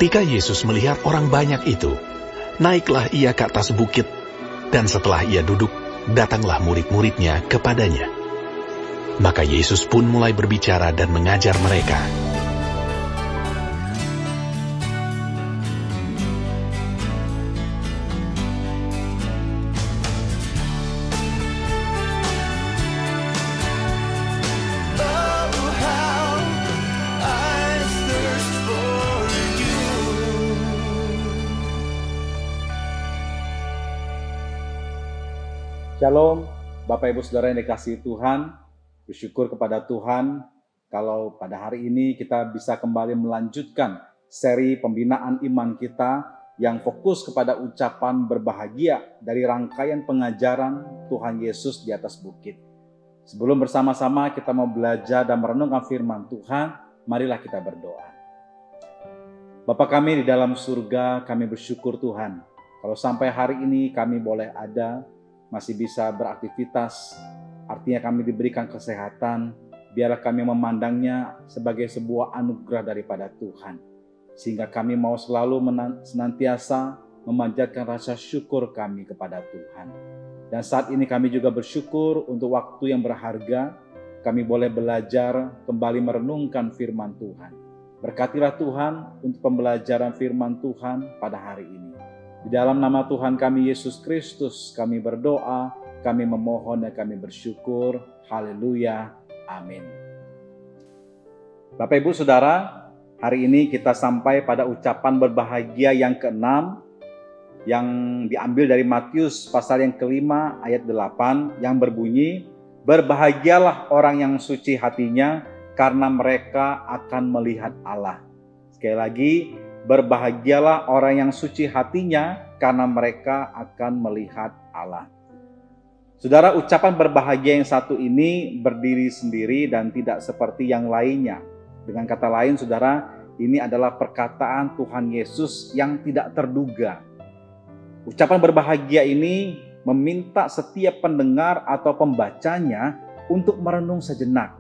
Ketika Yesus melihat orang banyak itu, naiklah ia ke atas bukit, dan setelah ia duduk, datanglah murid-muridnya kepadanya. Maka Yesus pun mulai berbicara dan mengajar mereka. Shalom, Bapak Ibu Saudara yang dikasihi Tuhan. Bersyukur kepada Tuhan kalau pada hari ini kita bisa kembali melanjutkan seri pembinaan iman kita yang fokus kepada ucapan berbahagia dari rangkaian pengajaran Tuhan Yesus di atas bukit. Sebelum bersama-sama kita mau belajar dan merenungkan firman Tuhan, marilah kita berdoa. Bapa kami di dalam surga, kami bersyukur Tuhan kalau sampai hari ini kami boleh ada, masih bisa beraktivitas, artinya kami diberikan kesehatan, biarlah kami memandangnya sebagai sebuah anugerah daripada Tuhan. Sehingga kami mau selalu senantiasa memanjatkan rasa syukur kami kepada Tuhan. Dan saat ini kami juga bersyukur untuk waktu yang berharga, kami boleh belajar kembali merenungkan firman Tuhan. Berkatilah Tuhan untuk pembelajaran firman Tuhan pada hari ini. Di dalam nama Tuhan kami Yesus Kristus, kami berdoa, kami memohon dan kami bersyukur. Haleluya. Amin. Bapak Ibu Saudara, hari ini kita sampai pada ucapan berbahagia yang ke-6 yang diambil dari Matius pasal yang ke-5 ayat 8 yang berbunyi, "Berbahagialah orang yang suci hatinya karena mereka akan melihat Allah." Sekali lagi, berbahagialah orang yang suci hatinya karena mereka akan melihat Allah. Saudara, ucapan berbahagia yang satu ini berdiri sendiri dan tidak seperti yang lainnya. Dengan kata lain, saudara, ini adalah perkataan Tuhan Yesus yang tidak terduga. Ucapan berbahagia ini meminta setiap pendengar atau pembacanya untuk merenung sejenak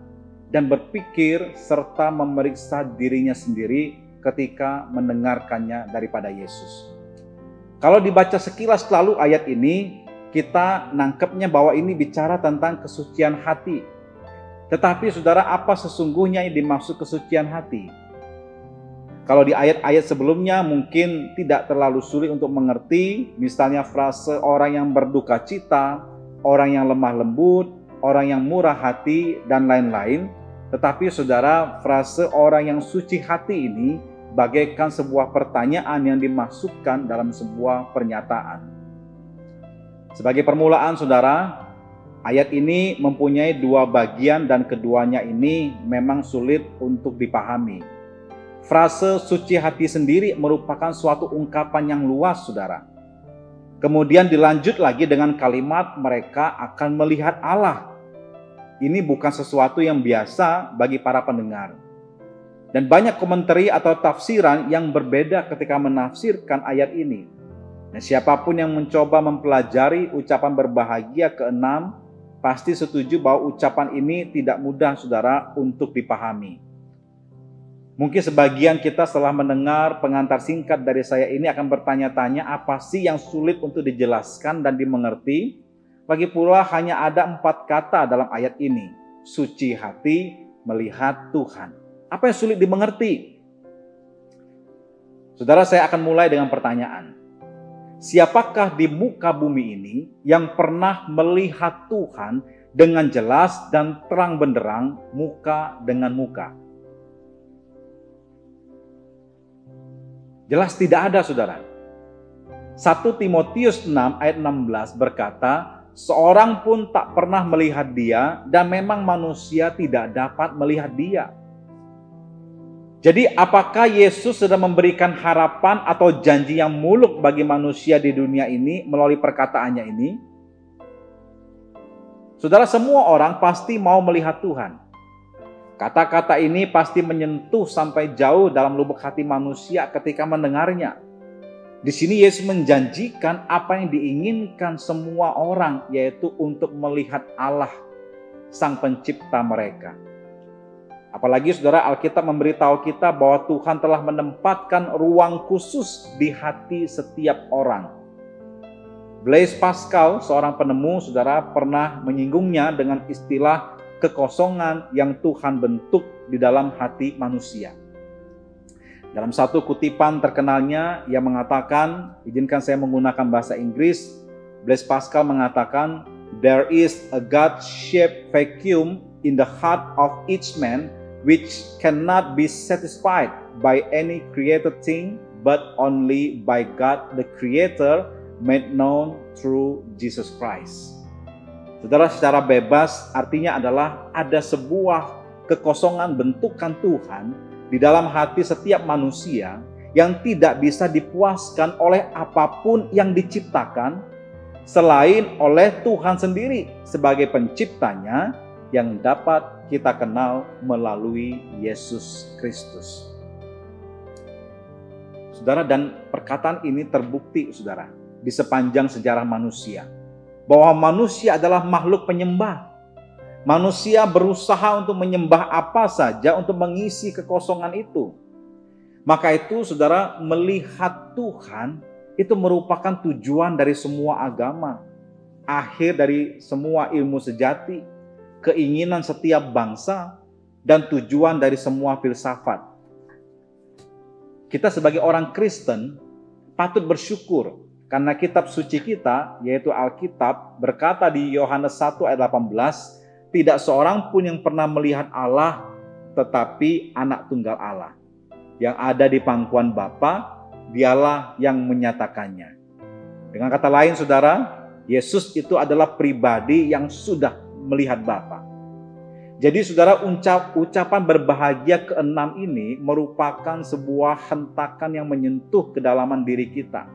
dan berpikir serta memeriksa dirinya sendiri ketika mendengarkannya daripada Yesus. Kalau dibaca sekilas lalu ayat ini, kita nangkepnya bahwa ini bicara tentang kesucian hati. Tetapi saudara, apa sesungguhnya yang dimaksud kesucian hati? Kalau di ayat-ayat sebelumnya mungkin tidak terlalu sulit untuk mengerti, misalnya frase orang yang berduka cita, orang yang lemah lembut, orang yang murah hati, dan lain-lain. Tetapi saudara, frase orang yang suci hati ini bagaikan sebuah pertanyaan yang dimasukkan dalam sebuah pernyataan. Sebagai permulaan saudara, ayat ini mempunyai dua bagian dan keduanya ini memang sulit untuk dipahami. Frase suci hati sendiri merupakan suatu ungkapan yang luas saudara. Kemudian dilanjut lagi dengan kalimat mereka akan melihat Allah. Ini bukan sesuatu yang biasa bagi para pendengar. Dan banyak komentari atau tafsiran yang berbeda ketika menafsirkan ayat ini. Nah, siapapun yang mencoba mempelajari ucapan berbahagia ke-6 pasti setuju bahwa ucapan ini tidak mudah saudara untuk dipahami. Mungkin sebagian kita setelah mendengar pengantar singkat dari saya ini akan bertanya-tanya apa sih yang sulit untuk dijelaskan dan dimengerti. Lagi pula hanya ada 4 kata dalam ayat ini. Suci hati, melihat Tuhan. Apa yang sulit dimengerti? Saudara, saya akan mulai dengan pertanyaan. Siapakah di muka bumi ini yang pernah melihat Tuhan dengan jelas dan terang benderang muka dengan muka? Jelas tidak ada saudara. 1 Timotius 6 ayat 16 berkata, "Seorang pun tak pernah melihat Dia dan memang manusia tidak dapat melihat Dia." Jadi apakah Yesus sudah memberikan harapan atau janji yang muluk bagi manusia di dunia ini melalui perkataannya ini? Saudara, semua orang pasti mau melihat Tuhan. Kata-kata ini pasti menyentuh sampai jauh dalam lubuk hati manusia ketika mendengarnya. Di sini Yesus menjanjikan apa yang diinginkan semua orang, yaitu untuk melihat Allah, Sang Pencipta mereka. Apalagi saudara, Alkitab memberitahu kita bahwa Tuhan telah menempatkan ruang khusus di hati setiap orang. Blaise Pascal, seorang penemu, saudara, pernah menyinggungnya dengan istilah kekosongan yang Tuhan bentuk di dalam hati manusia. Dalam satu kutipan terkenalnya, ia mengatakan, izinkan saya menggunakan bahasa Inggris, Blaise Pascal mengatakan, "There is a God-shaped vacuum in the heart of each man which cannot be satisfied by any created thing, but only by God the Creator made known through Jesus Christ." Saudara, secara bebas artinya adalah ada sebuah kekosongan bentukan Tuhan di dalam hati setiap manusia yang tidak bisa dipuaskan oleh apapun yang diciptakan selain oleh Tuhan sendiri sebagai penciptanya yang dapat kita kenal melalui Yesus Kristus. Saudara, dan perkataan ini terbukti, saudara, di sepanjang sejarah manusia, bahwa manusia adalah makhluk penyembah. Manusia berusaha untuk menyembah apa saja untuk mengisi kekosongan itu. Maka itu, saudara, melihat Tuhan itu merupakan tujuan dari semua agama, akhir dari semua ilmu sejati, keinginan setiap bangsa, dan tujuan dari semua filsafat. Kita sebagai orang Kristen patut bersyukur karena kitab suci kita, yaitu Alkitab, berkata di Yohanes 1 ayat 18, tidak seorang pun yang pernah melihat Allah, tetapi anak tunggal Allah, yang ada di pangkuan Bapa, dialah yang menyatakannya. Dengan kata lain, saudara, Yesus itu adalah pribadi yang sudah melihat Bapa. Jadi saudara, ucapan berbahagia keenam ini merupakan sebuah hentakan yang menyentuh kedalaman diri kita.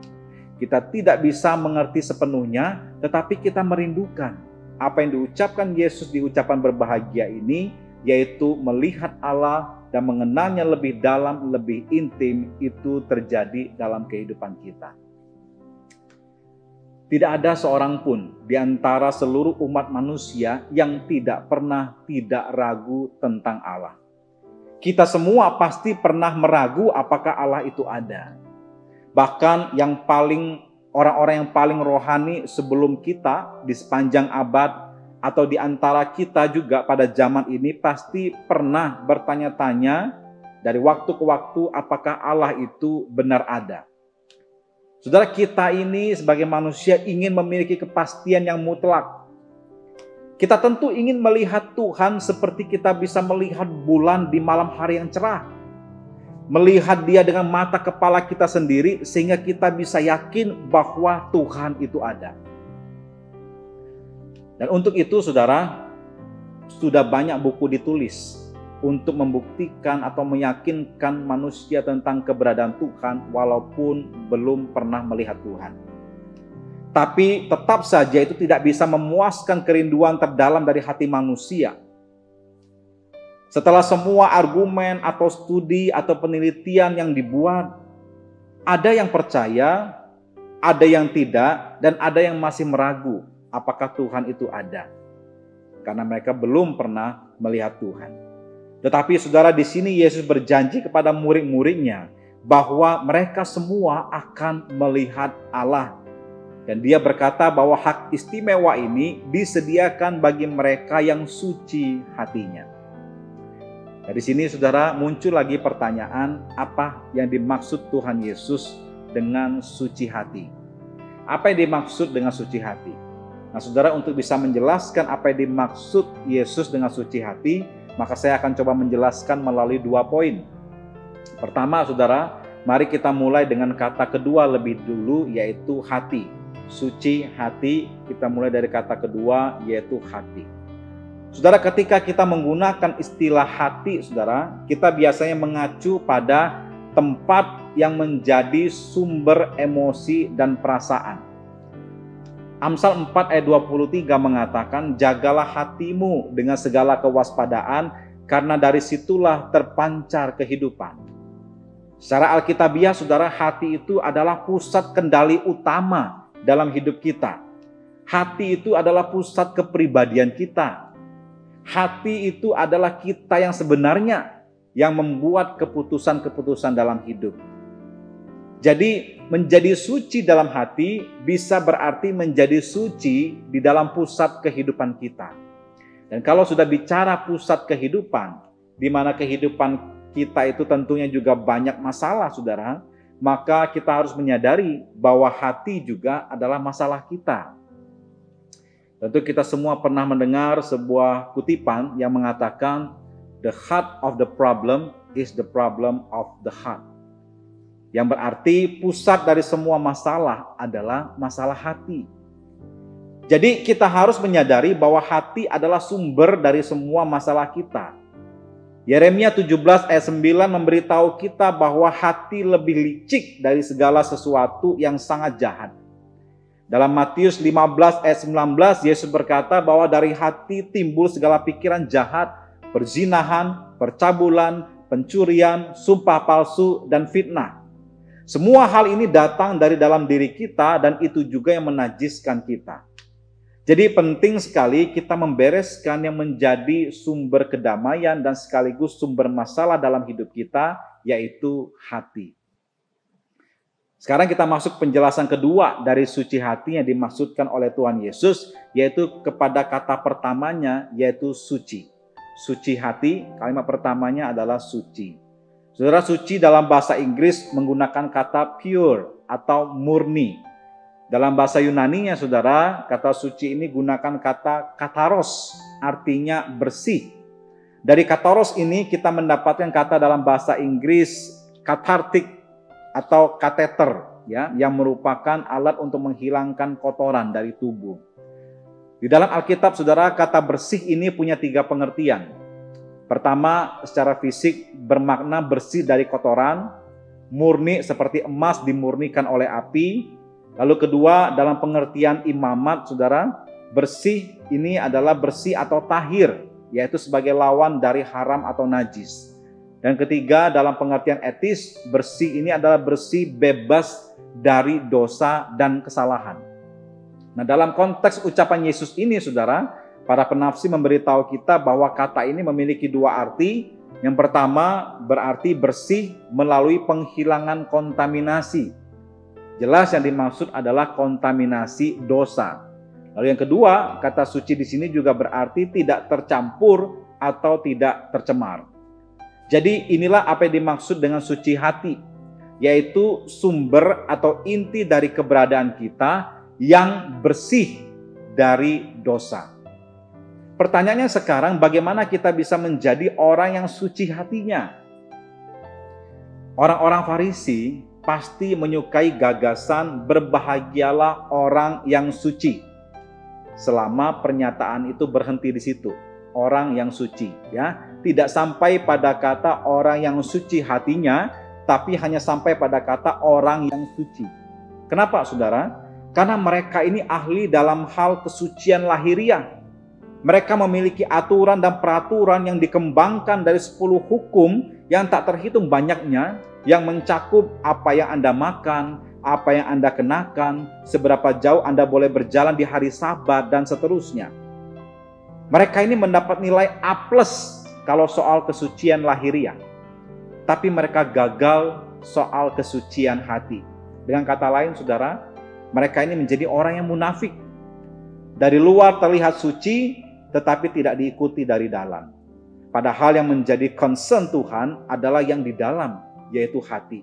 Kita tidak bisa mengerti sepenuhnya, tetapi kita merindukan apa yang diucapkan Yesus di ucapan berbahagia ini, yaitu melihat Allah dan mengenalnya lebih dalam, lebih intim, itu terjadi dalam kehidupan kita. Tidak ada seorang pun di antara seluruh umat manusia yang tidak pernah tidak ragu tentang Allah. Kita semua pasti pernah meragu apakah Allah itu ada. Bahkan orang-orang yang paling rohani sebelum kita di sepanjang abad atau di antara kita juga pada zaman ini pasti pernah bertanya-tanya dari waktu ke waktu apakah Allah itu benar ada. Saudara, kita ini sebagai manusia ingin memiliki kepastian yang mutlak. Kita tentu ingin melihat Tuhan seperti kita bisa melihat bulan di malam hari yang cerah. Melihat Dia dengan mata kepala kita sendiri sehingga kita bisa yakin bahwa Tuhan itu ada. Dan untuk itu, saudara, sudah banyak buku ditulis untuk membuktikan atau meyakinkan manusia tentang keberadaan Tuhan walaupun belum pernah melihat Tuhan. Tapi tetap saja itu tidak bisa memuaskan kerinduan terdalam dari hati manusia. Setelah semua argumen atau studi atau penelitian yang dibuat, ada yang percaya, ada yang tidak, dan ada yang masih meragu apakah Tuhan itu ada. Karena mereka belum pernah melihat Tuhan. Tetapi saudara, di sini Yesus berjanji kepada murid-muridnya bahwa mereka semua akan melihat Allah. Dan Dia berkata bahwa hak istimewa ini disediakan bagi mereka yang suci hatinya. Dari sini saudara, muncul lagi pertanyaan, apa yang dimaksud Tuhan Yesus dengan suci hati? Apa yang dimaksud dengan suci hati? Nah saudara, untuk bisa menjelaskan apa yang dimaksud Yesus dengan suci hati, maka saya akan coba menjelaskan melalui 2 poin. Pertama, saudara, mari kita mulai dengan kata kedua lebih dulu, yaitu hati. Suci hati, kita mulai dari kata kedua, yaitu hati. Saudara, ketika kita menggunakan istilah hati, saudara, kita biasanya mengacu pada tempat yang menjadi sumber emosi dan perasaan. Amsal 4 ayat 23 mengatakan, jagalah hatimu dengan segala kewaspadaan, karena dari situlah terpancar kehidupan. Secara alkitabiah, saudara, hati itu adalah pusat kendali utama dalam hidup kita. Hati itu adalah pusat kepribadian kita. Hati itu adalah kita yang sebenarnya yang membuat keputusan-keputusan dalam hidup. Jadi menjadi suci dalam hati bisa berarti menjadi suci di dalam pusat kehidupan kita. Dan kalau sudah bicara pusat kehidupan, di mana kehidupan kita itu tentunya juga banyak masalah, saudara, maka kita harus menyadari bahwa hati juga adalah masalah kita. Tentu kita semua pernah mendengar sebuah kutipan yang mengatakan, "The heart of the problem is the problem of the heart." Yang berarti pusat dari semua masalah adalah masalah hati. Jadi kita harus menyadari bahwa hati adalah sumber dari semua masalah kita. Yeremia 17 ayat 9 memberitahu kita bahwa hati lebih licik dari segala sesuatu yang sangat jahat. Dalam Matius 15 ayat 19, Yesus berkata bahwa dari hati timbul segala pikiran jahat, perzinahan, percabulan, pencurian, sumpah palsu, dan fitnah. Semua hal ini datang dari dalam diri kita dan itu juga yang menajiskan kita. Jadi penting sekali kita membereskan yang menjadi sumber kedamaian dan sekaligus sumber masalah dalam hidup kita, yaitu hati. Sekarang kita masuk penjelasan kedua dari suci hati yang dimaksudkan oleh Tuhan Yesus, yaitu kepada kata pertamanya, yaitu suci. Suci hati, kalimat pertamanya adalah suci. Saudara, suci dalam bahasa Inggris menggunakan kata pure atau murni. Dalam bahasa Yunaninya, saudara, kata suci ini gunakan kata kataros, artinya bersih. Dari kataros ini kita mendapatkan kata dalam bahasa Inggris kathartik atau kateter, ya, yang merupakan alat untuk menghilangkan kotoran dari tubuh. Di dalam Alkitab, saudara, kata bersih ini punya 3 pengertian. Pertama, secara fisik bermakna bersih dari kotoran, murni seperti emas dimurnikan oleh api. Lalu kedua, dalam pengertian imamat, saudara, bersih ini adalah bersih atau tahir, yaitu sebagai lawan dari haram atau najis. Dan ketiga, dalam pengertian etis, bersih ini adalah bersih bebas dari dosa dan kesalahan. Nah, dalam konteks ucapan Yesus ini, saudara, para penafsir memberitahu kita bahwa kata ini memiliki 2 arti. Yang pertama berarti bersih melalui penghilangan kontaminasi. Jelas yang dimaksud adalah kontaminasi dosa. Lalu yang kedua, kata suci di sini juga berarti tidak tercampur atau tidak tercemar. Jadi inilah apa yang dimaksud dengan suci hati, yaitu sumber atau inti dari keberadaan kita yang bersih dari dosa. Pertanyaannya sekarang, bagaimana kita bisa menjadi orang yang suci hatinya? Orang-orang Farisi pasti menyukai gagasan berbahagialah orang yang suci. Selama pernyataan itu berhenti di situ, orang yang suci, ya. Tidak sampai pada kata orang yang suci hatinya, tapi hanya sampai pada kata orang yang suci. Kenapa, saudara? Karena mereka ini ahli dalam hal kesucian lahiriah. Mereka memiliki aturan dan peraturan yang dikembangkan dari 10 hukum yang tak terhitung banyaknya, yang mencakup apa yang Anda makan, apa yang Anda kenakan, seberapa jauh Anda boleh berjalan di hari Sabat, dan seterusnya. Mereka ini mendapat nilai A+ kalau soal kesucian lahiriah. Tapi mereka gagal soal kesucian hati. Dengan kata lain, saudara, mereka ini menjadi orang yang munafik. Dari luar terlihat suci, tetapi tidak diikuti dari dalam. Padahal yang menjadi concern Tuhan adalah yang di dalam, yaitu hati.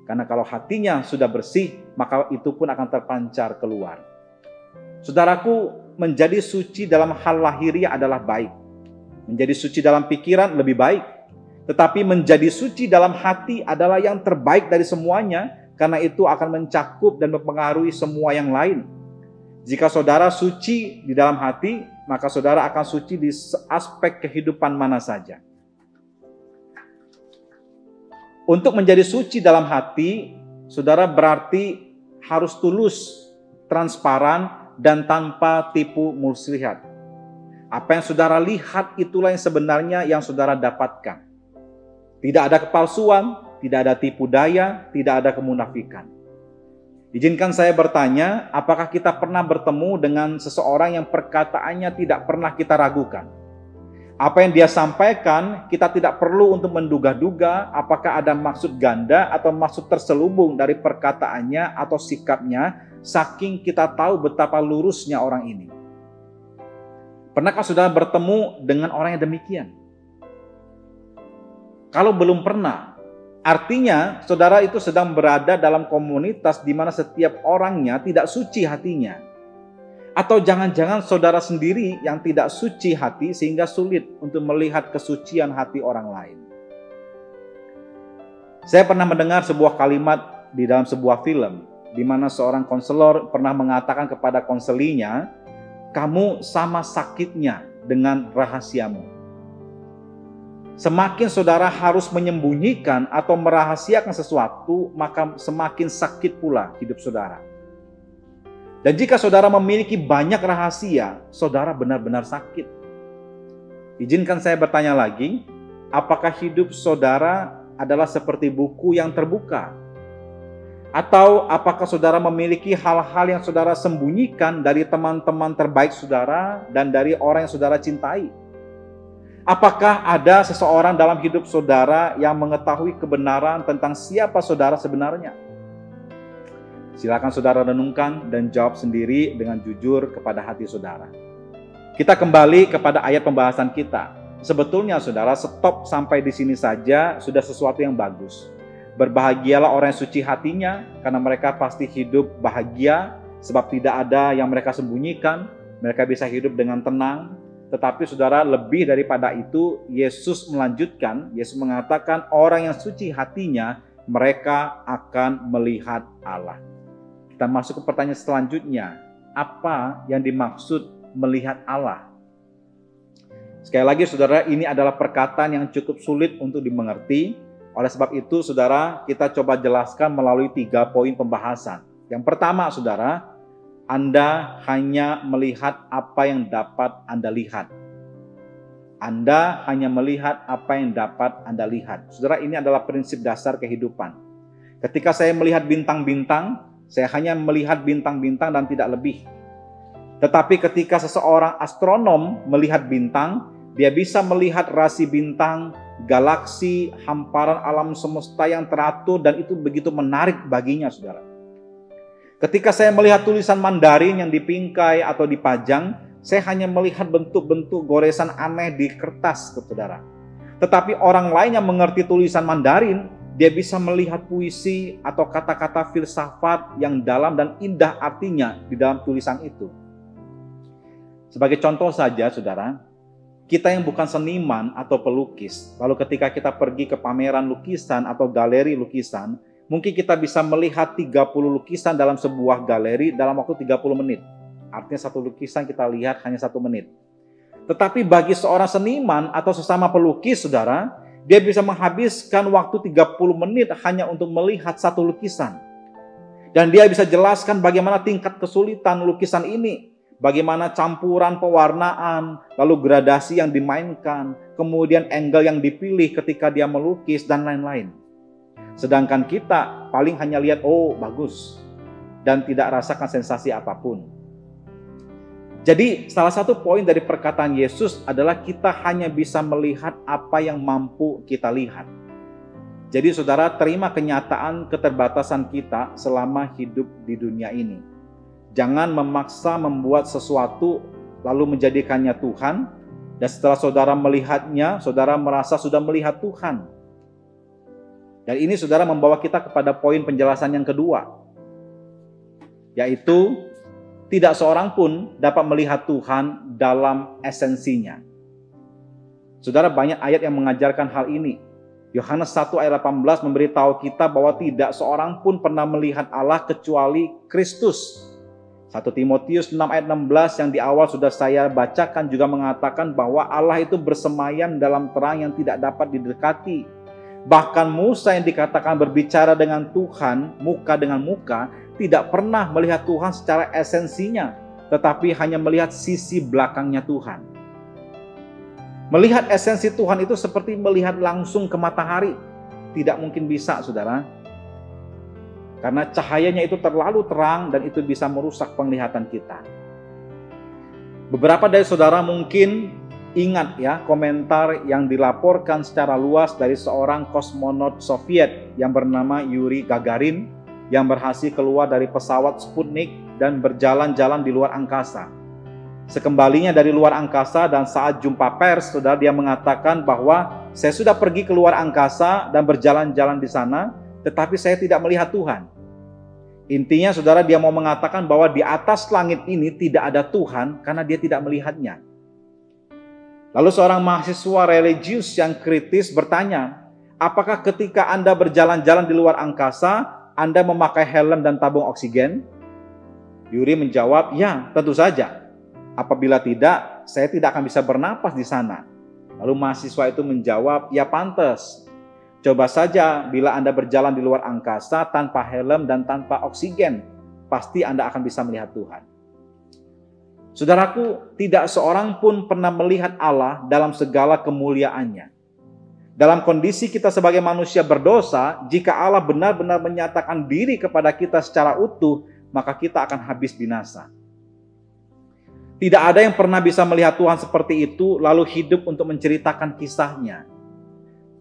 Karena kalau hatinya sudah bersih, maka itu pun akan terpancar keluar. Saudaraku, menjadi suci dalam hal lahiriah adalah baik. Menjadi suci dalam pikiran lebih baik. Tetapi menjadi suci dalam hati adalah yang terbaik dari semuanya, karena itu akan mencakup dan mempengaruhi semua yang lain. Jika saudara suci di dalam hati, maka saudara akan suci di aspek kehidupan mana saja. Untuk menjadi suci dalam hati, saudara berarti harus tulus, transparan, dan tanpa tipu muslihat. Apa yang saudara lihat itulah yang sebenarnya yang saudara dapatkan. Tidak ada kepalsuan, tidak ada tipu daya, tidak ada kemunafikan. Izinkan saya bertanya, apakah kita pernah bertemu dengan seseorang yang perkataannya tidak pernah kita ragukan? Apa yang dia sampaikan, kita tidak perlu untuk menduga-duga apakah ada maksud ganda atau maksud terselubung dari perkataannya atau sikapnya, saking kita tahu betapa lurusnya orang ini. Pernahkah saudara bertemu dengan orang yang demikian? Kalau belum pernah, artinya saudara itu sedang berada dalam komunitas di mana setiap orangnya tidak suci hatinya. Atau jangan-jangan saudara sendiri yang tidak suci hati sehingga sulit untuk melihat kesucian hati orang lain. Saya pernah mendengar sebuah kalimat di dalam sebuah film di mana seorang konselor pernah mengatakan kepada konselinya, "Kamu sama sakitnya dengan rahasiamu." Semakin saudara harus menyembunyikan atau merahasiakan sesuatu, maka semakin sakit pula hidup saudara. Dan jika saudara memiliki banyak rahasia, saudara benar-benar sakit. Izinkan saya bertanya lagi, apakah hidup saudara adalah seperti buku yang terbuka? Atau apakah saudara memiliki hal-hal yang saudara sembunyikan dari teman-teman terbaik saudara dan dari orang yang saudara cintai? Apakah ada seseorang dalam hidup saudara yang mengetahui kebenaran tentang siapa saudara sebenarnya? Silakan saudara renungkan dan jawab sendiri dengan jujur kepada hati saudara. Kita kembali kepada ayat pembahasan kita. Sebetulnya saudara, stop sampai di sini saja sudah sesuatu yang bagus. Berbahagialah orang yang suci hatinya, karena mereka pasti hidup bahagia, sebab tidak ada yang mereka sembunyikan, mereka bisa hidup dengan tenang. Tetapi saudara, lebih daripada itu, Yesus melanjutkan, Yesus mengatakan orang yang suci hatinya, mereka akan melihat Allah. Kita masuk ke pertanyaan selanjutnya. Apa yang dimaksud melihat Allah? Sekali lagi saudara, ini adalah perkataan yang cukup sulit untuk dimengerti. Oleh sebab itu saudara, kita coba jelaskan melalui 3 poin pembahasan. Yang pertama saudara, Anda hanya melihat apa yang dapat Anda lihat. Anda hanya melihat apa yang dapat Anda lihat. Saudara, ini adalah prinsip dasar kehidupan. Ketika saya melihat bintang-bintang, saya hanya melihat bintang-bintang dan tidak lebih. Tetapi ketika seseorang astronom melihat bintang, dia bisa melihat rasi bintang, galaksi, hamparan alam semesta yang teratur, dan itu begitu menarik baginya, saudara. Ketika saya melihat tulisan Mandarin yang dipingkai atau dipajang, saya hanya melihat bentuk-bentuk goresan aneh di kertas, saudara. Tetapi orang lain yang mengerti tulisan Mandarin, dia bisa melihat puisi atau kata-kata filsafat yang dalam dan indah artinya di dalam tulisan itu. Sebagai contoh saja, saudara, kita yang bukan seniman atau pelukis, lalu ketika kita pergi ke pameran lukisan atau galeri lukisan, mungkin kita bisa melihat 30 lukisan dalam sebuah galeri dalam waktu 30 menit. Artinya satu lukisan kita lihat hanya 1 menit. Tetapi bagi seorang seniman atau sesama pelukis, saudara, dia bisa menghabiskan waktu 30 menit hanya untuk melihat satu lukisan. Dan dia bisa jelaskan bagaimana tingkat kesulitan lukisan ini. Bagaimana campuran pewarnaan, lalu gradasi yang dimainkan, kemudian angle yang dipilih ketika dia melukis, dan lain-lain. Sedangkan kita paling hanya lihat, oh bagus, dan tidak rasakan sensasi apapun. Jadi salah satu poin dari perkataan Yesus adalah kita hanya bisa melihat apa yang mampu kita lihat. Jadi saudara, terima kenyataan keterbatasan kita selama hidup di dunia ini. Jangan memaksa membuat sesuatu lalu menjadikannya Tuhan, dan setelah saudara melihatnya, saudara merasa sudah melihat Tuhan. Dan ini saudara membawa kita kepada poin penjelasan yang kedua, yaitu tidak seorang pun dapat melihat Tuhan dalam esensinya. Saudara, banyak ayat yang mengajarkan hal ini. Yohanes 1 ayat 18 memberitahu kita bahwa tidak seorang pun pernah melihat Allah kecuali Kristus. 1 Timotius 6 ayat 16 yang di awal sudah saya bacakan juga mengatakan bahwa Allah itu bersemayam dalam terang yang tidak dapat didekati. Bahkan Musa yang dikatakan berbicara dengan Tuhan muka dengan muka, tidak pernah melihat Tuhan secara esensinya, tetapi hanya melihat sisi belakangnya Tuhan. Melihat esensi Tuhan itu seperti melihat langsung ke matahari. Tidak mungkin bisa, saudara. Karena cahayanya itu terlalu terang dan itu bisa merusak penglihatan kita. Beberapa dari saudara mungkin Ingat ya, komentar yang dilaporkan secara luas dari seorang kosmonot Soviet yang bernama Yuri Gagarin yang berhasil keluar dari pesawat Sputnik dan berjalan-jalan di luar angkasa. Sekembalinya dari luar angkasa dan saat jumpa pers, saudara, dia mengatakan bahwa saya sudah pergi ke luar angkasa dan berjalan-jalan di sana, tetapi saya tidak melihat Tuhan. Intinya, saudara, dia mau mengatakan bahwa di atas langit ini tidak ada Tuhan karena dia tidak melihatnya. Lalu seorang mahasiswa religius yang kritis bertanya, apakah ketika Anda berjalan-jalan di luar angkasa, Anda memakai helm dan tabung oksigen? Yuri menjawab, ya, tentu saja. Apabila tidak, saya tidak akan bisa bernapas di sana. Lalu mahasiswa itu menjawab, ya pantas. Coba saja bila Anda berjalan di luar angkasa tanpa helm dan tanpa oksigen, pasti Anda akan bisa melihat Tuhan. Saudaraku, tidak seorang pun pernah melihat Allah dalam segala kemuliaannya. Dalam kondisi kita sebagai manusia berdosa, jika Allah benar-benar menyatakan diri kepada kita secara utuh, maka kita akan habis binasa. Tidak ada yang pernah bisa melihat Tuhan seperti itu, lalu hidup untuk menceritakan kisahnya.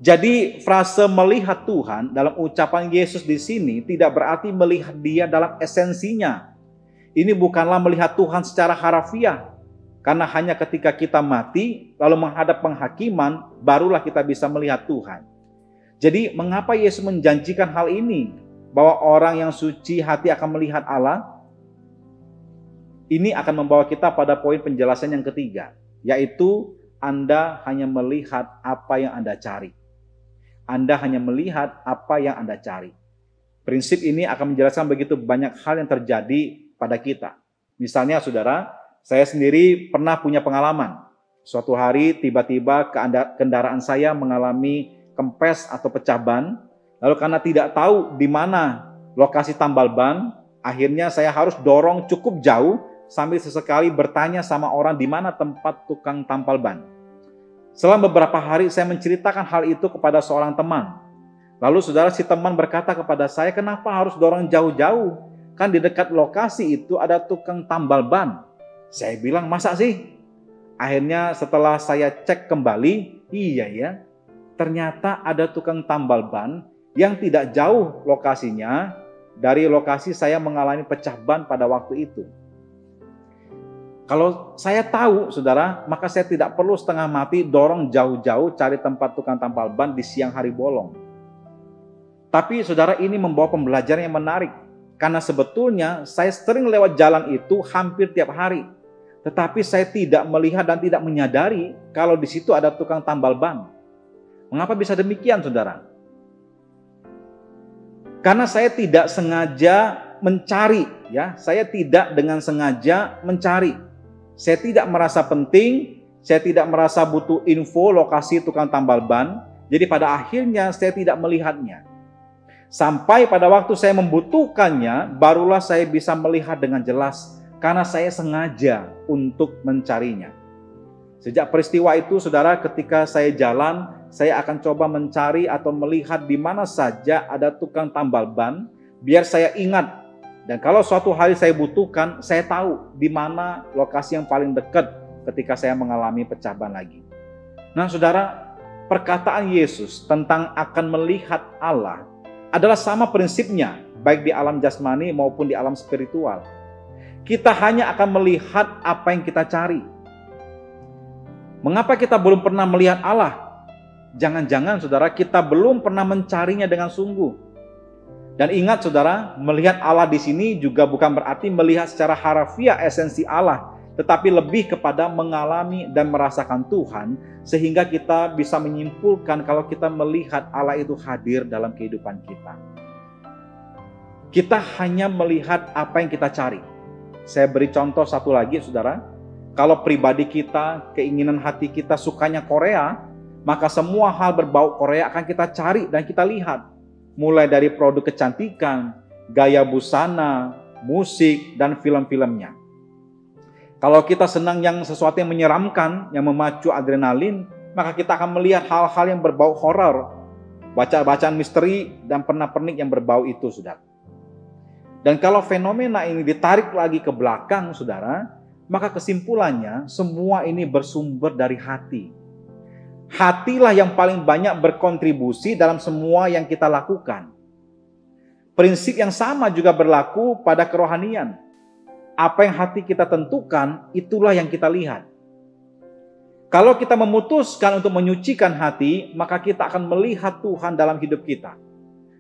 Jadi frase melihat Tuhan dalam ucapan Yesus di sini tidak berarti melihat Dia dalam esensinya. Ini bukanlah melihat Tuhan secara harafiah. Karena hanya ketika kita mati, lalu menghadap penghakiman, barulah kita bisa melihat Tuhan. Jadi mengapa Yesus menjanjikan hal ini? Bahwa orang yang suci hati akan melihat Allah? Ini akan membawa kita pada poin penjelasan yang ketiga. Yaitu Anda hanya melihat apa yang Anda cari. Anda hanya melihat apa yang Anda cari. Prinsip ini akan menjelaskan begitu banyak hal yang terjadi pada kita. Misalnya, saudara, saya sendiri pernah punya pengalaman. Suatu hari tiba-tiba kendaraan saya mengalami kempes atau pecah ban. Lalu karena tidak tahu di mana lokasi tambal ban, akhirnya saya harus dorong cukup jauh sambil sesekali bertanya sama orang di mana tempat tukang tambal ban. Setelah beberapa hari saya menceritakan hal itu kepada seorang teman. Lalu saudara, si teman berkata kepada saya, kenapa harus dorong jauh-jauh? Kan di dekat lokasi itu ada tukang tambal ban. Saya bilang, masa sih? Akhirnya setelah saya cek kembali, iya ya, ternyata ada tukang tambal ban yang tidak jauh lokasinya dari lokasi saya mengalami pecah ban pada waktu itu. Kalau saya tahu, saudara, maka saya tidak perlu setengah mati dorong jauh-jauh cari tempat tukang tambal ban di siang hari bolong. Tapi saudara, ini membawa pembelajaran yang menarik. Karena sebetulnya saya sering lewat jalan itu hampir tiap hari. Tetapi saya tidak melihat dan tidak menyadari kalau di situ ada tukang tambal ban. Mengapa bisa demikian, saudara? Karena saya tidak sengaja mencari, ya. Saya tidak dengan sengaja mencari. Saya tidak merasa penting, saya tidak merasa butuh info lokasi tukang tambal ban. Jadi pada akhirnya saya tidak melihatnya. Sampai pada waktu saya membutuhkannya, barulah saya bisa melihat dengan jelas. Karena saya sengaja untuk mencarinya. Sejak peristiwa itu, saudara, ketika saya jalan, saya akan coba mencari atau melihat di mana saja ada tukang tambal ban, biar saya ingat. Dan kalau suatu hari saya butuhkan, saya tahu di mana lokasi yang paling dekat ketika saya mengalami pecah ban lagi. Nah, saudara, perkataan Yesus tentang akan melihat Allah adalah sama prinsipnya, baik di alam jasmani maupun di alam spiritual. Kita hanya akan melihat apa yang kita cari. Mengapa kita belum pernah melihat Allah? Jangan-jangan, saudara, kita belum pernah mencarinya dengan sungguh. Dan ingat, saudara, melihat Allah di sini juga bukan berarti melihat secara harafiah esensi Allah, tetapi lebih kepada mengalami dan merasakan Tuhan, sehingga kita bisa menyimpulkan kalau kita melihat Allah itu hadir dalam kehidupan kita. Kita hanya melihat apa yang kita cari. Saya beri contoh satu lagi, saudara. Kalau pribadi kita, keinginan hati kita sukanya Korea, maka semua hal berbau Korea akan kita cari dan kita lihat. Mulai dari produk kecantikan, gaya busana, musik, dan film-filmnya. Kalau kita senang yang sesuatu yang menyeramkan, yang memacu adrenalin, maka kita akan melihat hal-hal yang berbau horor, bacaan misteri, dan pernak-pernik yang berbau itu, saudara. Dan kalau fenomena ini ditarik lagi ke belakang, saudara, maka kesimpulannya semua ini bersumber dari hati. Hatilah yang paling banyak berkontribusi dalam semua yang kita lakukan. Prinsip yang sama juga berlaku pada kerohanian. Apa yang hati kita tentukan, itulah yang kita lihat. Kalau kita memutuskan untuk menyucikan hati, maka kita akan melihat Tuhan dalam hidup kita.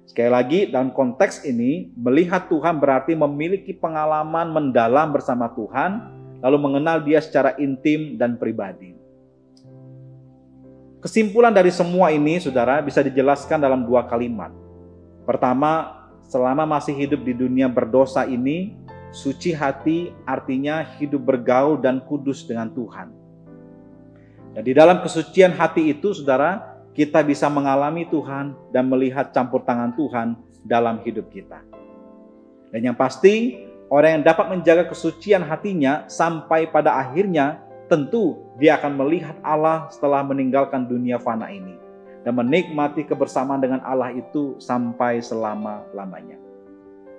Sekali lagi, dalam konteks ini, melihat Tuhan berarti memiliki pengalaman mendalam bersama Tuhan, lalu mengenal Dia secara intim dan pribadi. Kesimpulan dari semua ini, saudara, bisa dijelaskan dalam 2 kalimat. Pertama, selama masih hidup di dunia berdosa ini, suci hati artinya hidup bergaul dan kudus dengan Tuhan. Dan di dalam kesucian hati itu, saudara, kita bisa mengalami Tuhan dan melihat campur tangan Tuhan dalam hidup kita. Dan yang pasti, orang yang dapat menjaga kesucian hatinya sampai pada akhirnya, tentu dia akan melihat Allah setelah meninggalkan dunia fana ini dan menikmati kebersamaan dengan Allah itu sampai selama-lamanya.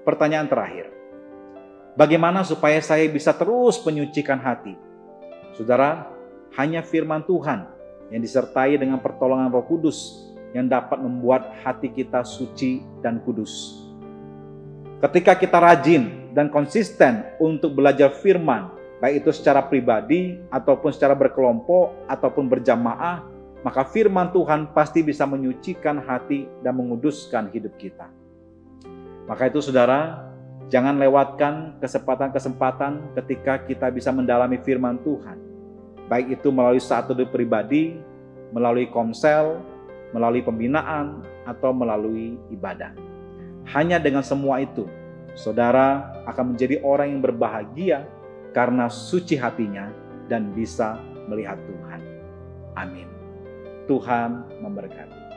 Pertanyaan terakhir, bagaimana supaya saya bisa terus menyucikan hati? Saudara, hanya firman Tuhan yang disertai dengan pertolongan Roh Kudus yang dapat membuat hati kita suci dan kudus. Ketika kita rajin dan konsisten untuk belajar firman, baik itu secara pribadi ataupun secara berkelompok ataupun berjamaah, maka firman Tuhan pasti bisa menyucikan hati dan menguduskan hidup kita. Maka itu saudara, jangan lewatkan kesempatan-kesempatan ketika kita bisa mendalami firman Tuhan. Baik itu melalui saat teduh pribadi, melalui komsel, melalui pembinaan, atau melalui ibadah. Hanya dengan semua itu, saudara akan menjadi orang yang berbahagia karena suci hatinya dan bisa melihat Tuhan. Amin. Tuhan memberkati.